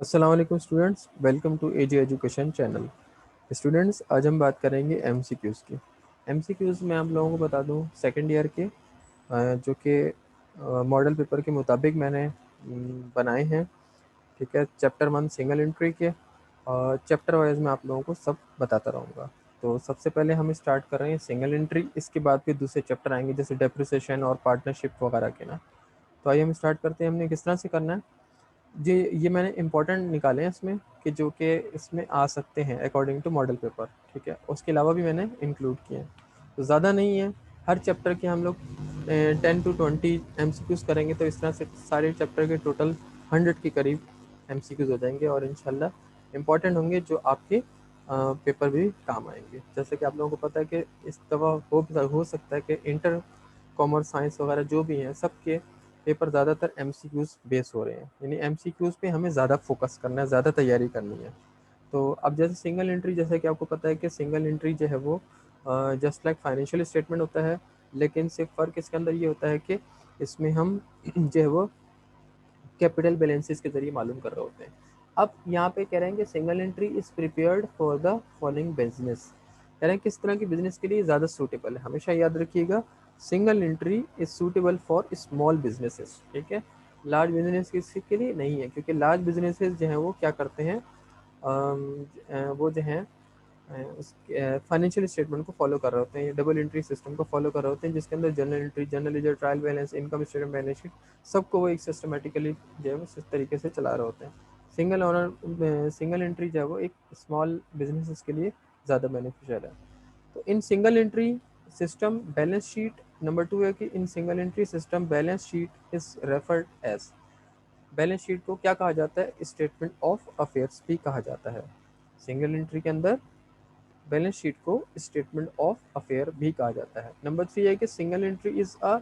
अस्सलाम वालेकुम students, welcome to AG education channel. Students, आज हम बात करेंगे एमसीक्यूज़ की। एमसीक्यूज़ मैं आप लोगों को बता दूं सेकंड ईयर के जो कि मॉडल पेपर के मुताबिक मैंने बनाए हैं। ठीक है, चैप्टर 1 सिंगल एंट्री के और चैप्टर वाइज मैं आप लोगों को सब बताता रहूँगा। तो सबसे पहले हम स्टार्ट कर रहे हैं सिंगल एंट्री, इसके बाद फिर दूसरे चैप्टर आएंगे जैसे डेप्रिसिएशन और पार्टनरशिप वगैरह के ना। तो आइए हम स्टार्ट करते हैं। हमने किस तरह से करना है, ये मैंने इंपॉर्टेंट निकाले हैं इसमें कि जो कि इसमें आ सकते हैं अकॉर्डिंग टू मॉडल पेपर। ठीक है, उसके अलावा भी मैंने इंक्लूड किए हैं, तो ज़्यादा नहीं है। हर चैप्टर के हम लोग 10 to 20 MCQs करेंगे, तो इस तरह से सारे चैप्टर के टोटल 100 के करीब MCQs हो जाएंगे और इंशाल्लाह इम्पॉर्टेंट होंगे जो आपके पेपर भी काम आएंगे। जैसे कि आप लोगों को पता है कि इस दफ़ा हो सकता है कि इंटर कॉमर्स साइंस वगैरह जो भी हैं सबके पेपर ज़्यादातर एमसीक्यूज़ बेस हो रहे हैं, यानी एमसीक्यूज़ पे हमें ज़्यादा फोकस करना है, ज़्यादा तैयारी करनी है। तो अब जैसे सिंगल एंट्री, जैसे कि आपको पता है कि सिंगल एंट्री जो है वो जस्ट लाइक फाइनेंशियल स्टेटमेंट होता है, लेकिन सिर्फ फ़र्क इसके अंदर ये होता है कि इसमें हम जो है वो कैपिटल बैलेंसेस के जरिए मालूम कर रहे होते हैं। अब यहाँ पे कह रहे हैं कि single entry is prepared for the following business. कह रहे हैं किस तरह की बिजनेस के लिए ज़्यादा सूटेबल है। हमेशा याद रखिएगा, single entry is suitable for small businesses. ठीक है, लार्ज बिजनेस के लिए नहीं है, क्योंकि लार्ज बिजनेसेस जो हैं वो क्या करते हैं, वो जो हैं फाइनेंशियल स्टेटमेंट को फॉलो कर रहे होते हैं, डबल एंट्री सिस्टम को फॉलो कर रहे होते हैं, जिसके अंदर general entry, general ledger, trial balance, income statement, balance sheet, सबको वो एक सिस्टमेटिकली जो है वो इस तरीके से चला रहे होते हैं। सिंगल एंट्री जो है वो एक स्मॉल बिजनेसेस के लिए ज़्यादा बेनिफिशियल है। तो in single entry system balance sheet, number 2 है कि in single entry system balance sheet is referred as, balance sheet को क्या कहा जाता है, स्टेटमेंट ऑफ अफेयर्स भी कहा जाता है। सिंगल एंट्री के अंदर बैलेंस शीट को स्टेटमेंट ऑफ अफेयर भी कहा जाता है। नंबर 3 है कि single entry is a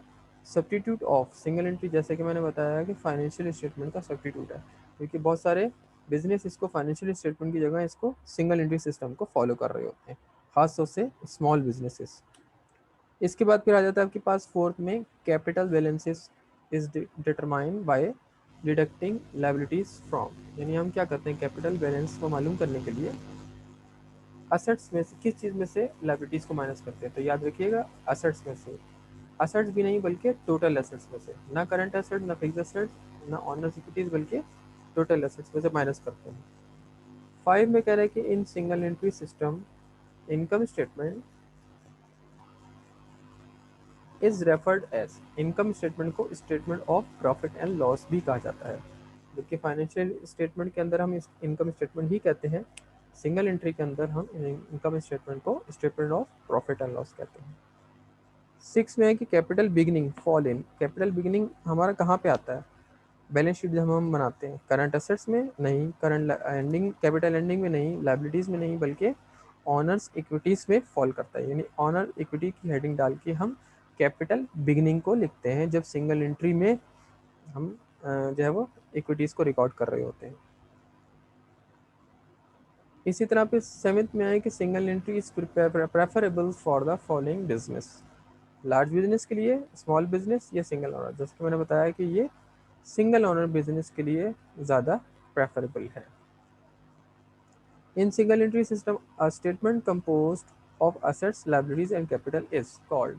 substitute of, single entry जैसे कि मैंने बताया कि फाइनेंशियल स्टेटमेंट का सब्सटीट्यूट है, क्योंकि बहुत सारे बिजनेस इसको फाइनेंशियल स्टेटमेंट की जगह इसको सिंगल एंट्री सिस्टम को फॉलो कर रहे होते हैं, खासतौर से स्मॉल बिजनेसेस। इसके बाद फिर आ जाता है आपके पास फोर्थ में capital balances is determine by deducting liabilities from, यानी हम क्या करते हैं कैपिटल बैलेंस को मालूम करने के लिए असेट्स में से किस चीज़ में से लायबिलिटीज़ को माइनस करते हैं। तो याद रखिएगा, असेट्स में से, असेट्स भी नहीं बल्कि टोटल एसेट्स में से, ना करंट एसेट, ना फिक्स एसेट्स, ना ऑनर्स इक्विटीज, बल्कि टोटल एसेट्स में से माइनस करते हैं। 5 में कह रहे हैं कि in single entry system income statement is referred as, income statement को statement of profit and loss भी कहा जाता है, जबकि फाइनेंशियल स्टेटमेंट के अंदर हम इनकम स्टेटमेंट ही कहते हैं, सिंगल एंट्री के अंदर हम इनकम स्टेटमेंट को statement of profit and loss कहते हैं। 6 में है कि capital beginning fall in, capital beginning हमारा कहाँ पे आता है, बैलेंस शीट जब हम बनाते हैं, करंट एसेट्स में नहीं, करंट एंडिंग, कैपिटल एंडिंग में नहीं, लाइबिलिटीज़ में नहीं, बल्कि ऑनर्स इक्विटीज़ में फॉल करता है। यानी ऑनर इक्विटी की हेडिंग डाल के हम कैपिटल बिगिनिंग को लिखते हैं जब सिंगल एंट्री में हम जो है वो इक्विटीज़ को रिकॉर्ड कर रहे होते हैं। इसी तरह पे 7th में आए कि single entry is preferable for the following business, large business के लिए, स्मॉल बिजनेस या सिंगल ओनर, जैसे कि मैंने बताया कि ये सिंगल ओनर बिजनेस के लिए ज़्यादा प्रेफरेबल है। इन single entry system a statement composed of assets, liabilities and capital is called,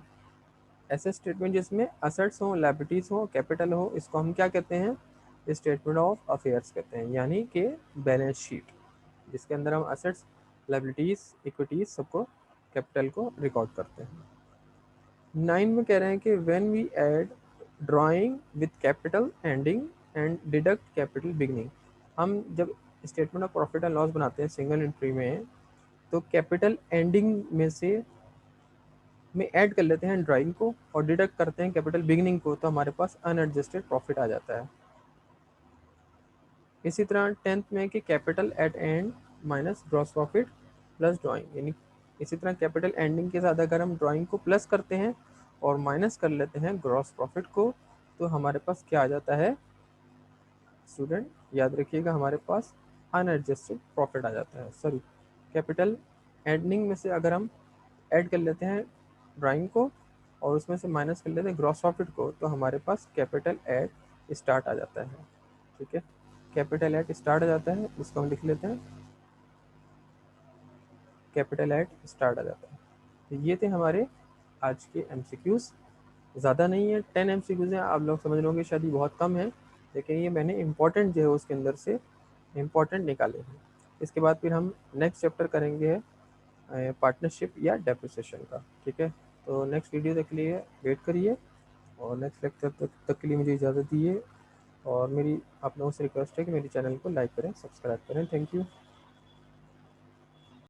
ऐसे स्टेटमेंट जिसमें असेट्स हो, लायबिलिटीज हो, कैपिटल हो, इसको हम क्या कहते हैं, स्टेटमेंट ऑफ अफेयर्स कहते हैं, यानी कि बैलेंस शीट, जिसके अंदर हम असेट्स, लायबिलिटीज, इक्विटीज सबको, कैपिटल को रिकॉर्ड करते हैं। 9 में कह रहे हैं कि when we add drawing with capital ending and deduct capital beginning, हम जब statement of profit and loss बनाते हैं सिंगल एंट्री में, तो कैपिटल एंडिंग में ऐड कर लेते हैं ड्राइंग को और डिडक्ट करते हैं कैपिटल बिगनिंग को, तो हमारे पास अनएडजस्टेड प्रॉफिट आ जाता है। इसी तरह 10th में कि capital eight and minus gross profit plus drawing, यानी इसी तरह कैपिटल एंडिंग के साथ अगर हम ड्राइंग को प्लस करते हैं और माइनस कर लेते हैं ग्रॉस प्रॉफिट को, तो हमारे पास क्या आ जाता है स्टूडेंट, याद रखिएगा, हमारे पास अनएडजस्टेड प्रॉफिट आ जाता है। सॉरी, कैपिटल एंडिंग में से अगर हम ऐड कर लेते हैं ड्राइंग को और उसमें से माइनस कर लेते हैं ग्रॉस प्रॉफिट को, तो हमारे पास कैपिटल ऐड स्टार्ट आ जाता है। ठीक है, कैपिटल एट स्टार्ट आ जाता है, इसको हम लिख लेते हैं, कैपिटल एट स्टार्ट आ जाता है। तो ये थे हमारे आज के एमसीक्यूज़। ज़्यादा नहीं है, 10 एमसीक्यूज़ हैं। आप लोग समझ लोगे शायद ये बहुत कम है, लेकिन ये मैंने इंपॉर्टेंट जो है उसके अंदर से इम्पॉर्टेंट निकाले हैं। इसके बाद फिर हम नेक्स्ट चैप्टर करेंगे पार्टनरशिप या डेप्रिसिएशन का। ठीक है, तो नेक्स्ट वीडियो तक के लिए वेट करिए, और नेक्स्ट लेक्चर तक के लिए मुझे इजाज़त दीजिए। और मेरी आप लोगों से रिक्वेस्ट है कि मेरे चैनल को लाइक करें, सब्सक्राइब करें। Thank you.